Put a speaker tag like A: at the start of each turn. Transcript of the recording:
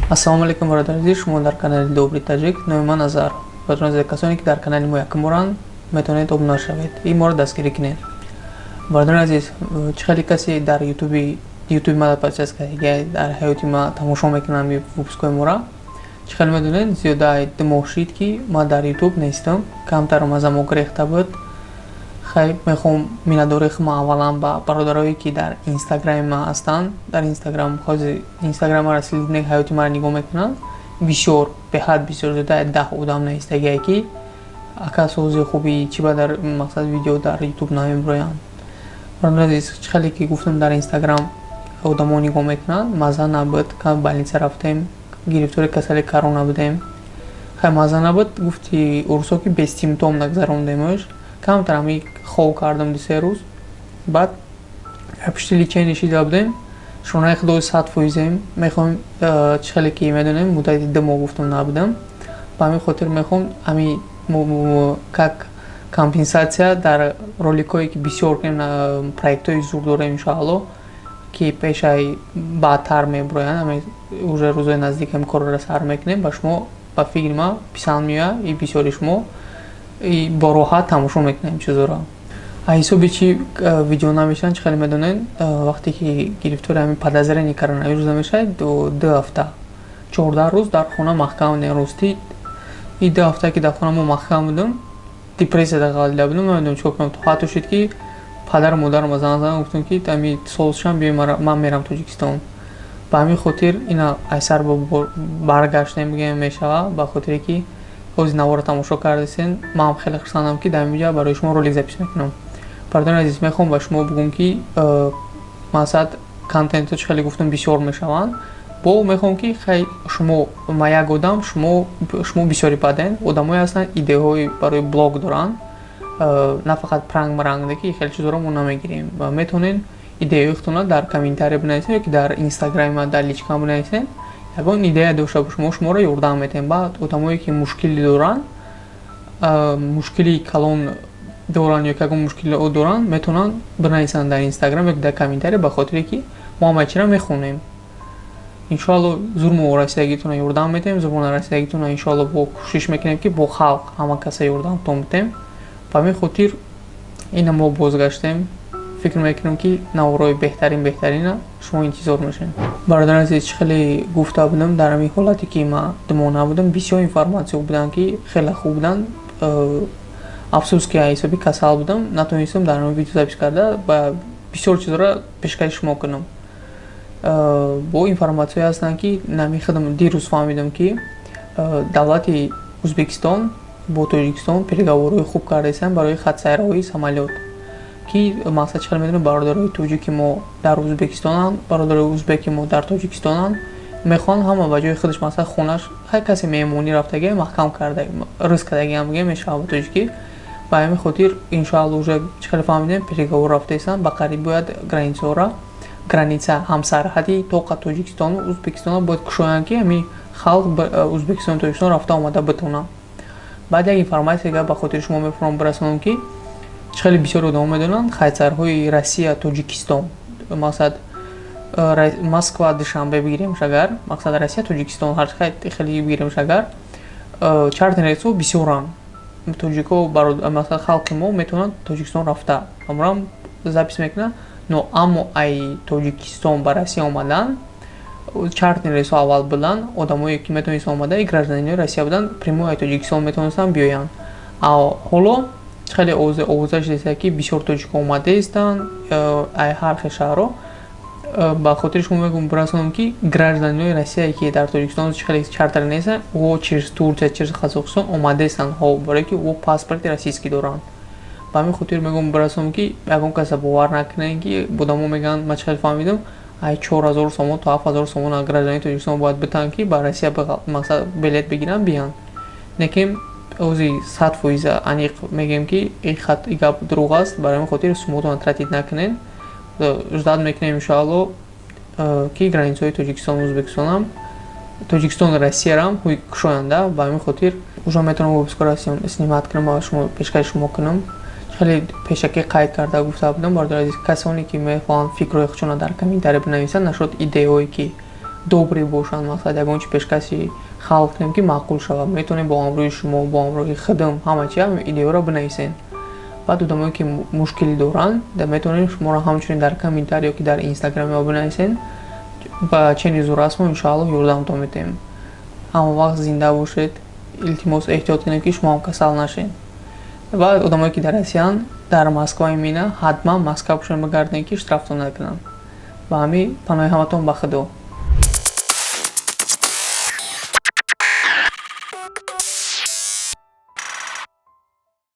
A: Ассалому алейкум, бародар азиз, шумо дар канали Добрый таҷик, номи ман Азар. Бародар азиз, касоне ки дар канали мо якум боранд, метавонед обуна шавед, ин моро дастгирӣ кинед. Бародар азиз, чӣ хеле касе дар ютуби мара подписчаст карда, дар ҳаёти ма тамошо мекунам ин выпускои моро. Чӣ хеле медонед, зиёда димоғ шид ки ма дар ютуб нестам, камтар мазамок рехта буд. Хай мехом миннатдорӣ худам аввалан ба бародарое ки дар инстаграми ма ҳастанд. Дар инстаграм ҳозир инстаграмара силидинек ҳаёти мара нигоҳ мекунанд. Бисёр беҳад бисёр зиёда 10 одам наистагие ки акасози хуби чӣ ба дар мақсад видео дар ютуб намебироянд. Бародар азиз, чӣ хеле ки гуфтам дар инстаграм одамо нигоҳ мекунанд, маза набуд, кам больница рафтем, гирифтори касали корона будем. Хай маза набуд, гуфти урусо ки бесимптом нагзарондемш. Камтар ҳами хов кардам 2-3 рӯз. Баъд пишти личаи нишида будем, шонаи худои 100%. Мехоҳем чӣ хеле ки медонем, муддати 2 моҳ гуфтам набудам. Ба ҳамин хотир мехоҳам ҳами как компенсатсия дар роликое ки бисёр проектҳои зур дорем иншоалло ки пешаи баъдтар мебироянд, ҳами уже рӯзои наздик ҳам корро сар мекунем, ба шумо ба фикри ма писанд меояд и бисёри шумо бо роҳат тамошо мекунем чизоро. Ҳисоби чӣ видео намешаванд, чӣ хеле медонед, вақте ки гирифтори ҳамин подозрени коронавирус намешавад, 2 ҳафта 14 рӯз дар хона маҳкам будем. Рости ин 2 ҳафта ки дар хона мо маҳкам будем, депрессияда ғалида будем, намедонам чӣ кунам. Ҳатто шуд ки падару модарам зангзан гуфтам ки ҳами солшам биё ман мерам Тоҷикистон. Ба ҳамин хотир ина айсар баргаштем бигем мешава, ба хотире ки ҳозир навора тамошо кардесен. Ман хеле хурсандам ки дар ин ҷо барои шумо ролик запис мекунам. Бародари азиз, мехоҳам ба шумо бигӯм ки мақсад контентҳо чӣ хеле гуфтам бисёр мешаванд. Бо мехоҳам ки хай шумо ма як одам шумо бисёри паден, одамое ҳастанд идеяҳои барои блог доранд, на фақат пранк маранг ки хеле чизоро мо намегирем. Метавонед идеяҳоятонро дар комментария бинависед ёки дар инстаграми ма дар личкам бинависед. Ягон идея дошта бошем, шуморо ёрдам метавонем. Баъд одамое ки мушкили доранд, мушкили калон доранд ёки ягон мушкилиҳо доранд, метавонанд бинависанд дар инстаграм ёки дар комментария, ба хотире ки мо ҳамаи чиро мехонем. иншоалло зурмо расидагитона ёрдам метавонем, зурмо расидагитона иншоалло бо кӯшиш мекунем ки бо халқ ҳама каса ёрдамтон битем. Ба ҳамин хотир ина мо бозгаштем, фикр мекунем ки наворои беҳтарина шумо интизор мешавед. Бародар азиз, чӣ хеле гуфта будам, дар ҳамин ҳолате ки ма димона будам, бисёр информатсия буданд ки хеле хуб буданд. Афсус ки ҳисоби касал будам, натонистам дар ҳамин видео запис карда ба бисёр чизро пешкаши шумо кунам. Бо информатсияе ҳастанд ки нами худам дирӯз фаҳмидам ки давлати Ӯзбекистон бо Тоҷикистон переговорҳои хуб кардааст барои хатсайроии самолёт. Ки мақсад чӣ хеле медонем, бародарои тоҷики мо дар Ӯзбекистонанд, бародарои ӯзбеки мо дар Тоҷикистонанд, мехоҳанд ҳама ба ҷои худаш масалан хонаш ҳар касе меҳмонӣ рафтагӣ маҳкам карда риск кардагӣ ҳам бигем мешава ба тоҷикӣ. Ба ҳамин хотир иншоалло уже чӣ хеле фаҳмидем переговор рафтаистанд, ба қариб бояд граница ҳамсарҳади тоқа Тоҷикистону Ӯзбекистона бояд кушоянд ки ҳамин халқ Ӯзбекистону Тоҷикистон рафта омада битавонанд. Баъд як информатсия ба хотири шумо мефаҳмам бирасонам ки чӣ хеле бисёр одамо медонанд хатсайрҳои Россия Тоҷикистон, мақсад Москва Душанбе бигиремш агар, мақсад Россия Тоҷикистон ҳар хеле бигиремш агар, чартин рейсҳо бисёранд. Тоҷико мақсад халқи мо метавонанд Тоҷикистон рафта. Амрам запис мекунад, но аммо ай Тоҷикистон ба Россия омадан чартин рейсҳо аввал буданд, одамое ки метавонист омада и гражданинои Россия буданд, прямой ай Тоҷикистон метавонистанд биёянд. Ҳоло чӣ хеле овоза шудааст ки бисёр тоҷико омадаистанд ай ҳар хел шаҳрҳо. Ба хотири шумо мегӯям бирасонам ки гражданинои Россия ки дар Тоҷикистон чӣ хеле чартер нестанд, во через Турция, через Қозоқистон омадаистанд, барое ки во паспорти российский доранд. Ба ҳамин хотир мегӯям бирасонам ки ягон каса бовар накунед ки одамо мегӯянд, ман чӣ хеле фаҳмидам, ай 4000 сомон то 7000 сомон граждании Тоҷикистон бояд битанд ки ба Россия мақсад билет бигиранд биёянд. Лекин ҳозир 100% аниқ мегӯем ки ин гап дурӯғ аст. Барои ҳамин хотир шумотон тартид накунед. ждат мекунем иншоалло ки границаҳои Тоҷикистону Ӯзбекистонам, Тоҷикистону Россиярам кушоянда. Ба ҳамин хотир уже метавонам выпускро снимат кунам ва шумо пешкаши шумо кунам. خیلی پیشکی قید کرده گفته بودم برادر عزیز، کسانی که میخوان فکرهای خودشون در کامنت بنویسن نشد ایده هایی که добрые бошанд, мақсад ягон чи пешкаси халқ кунем ки маъқул шавад. Метавонем бо амрӯи шумо, бо амрӯи хидм ҳама чи ҳам идеяро бинависен. баъд одамое ки мушкилӣ доранд метавонем шуморо ҳамчунин дар комментарий ёки дар инстаграм бинависен. ба чени зуррасмо иншоалло ёрдамтон метавем. ҳама вақт зинда бошед. илтимос эҳтиёт кунед ки шумо ҳам касал нашед. баъд одамое ки дар Россиян, дар Москва имена ҳатман маска пӯшон бигарден ки штрафтон накунанд. ба ҳамин паноҳи ҳаматон ба худо.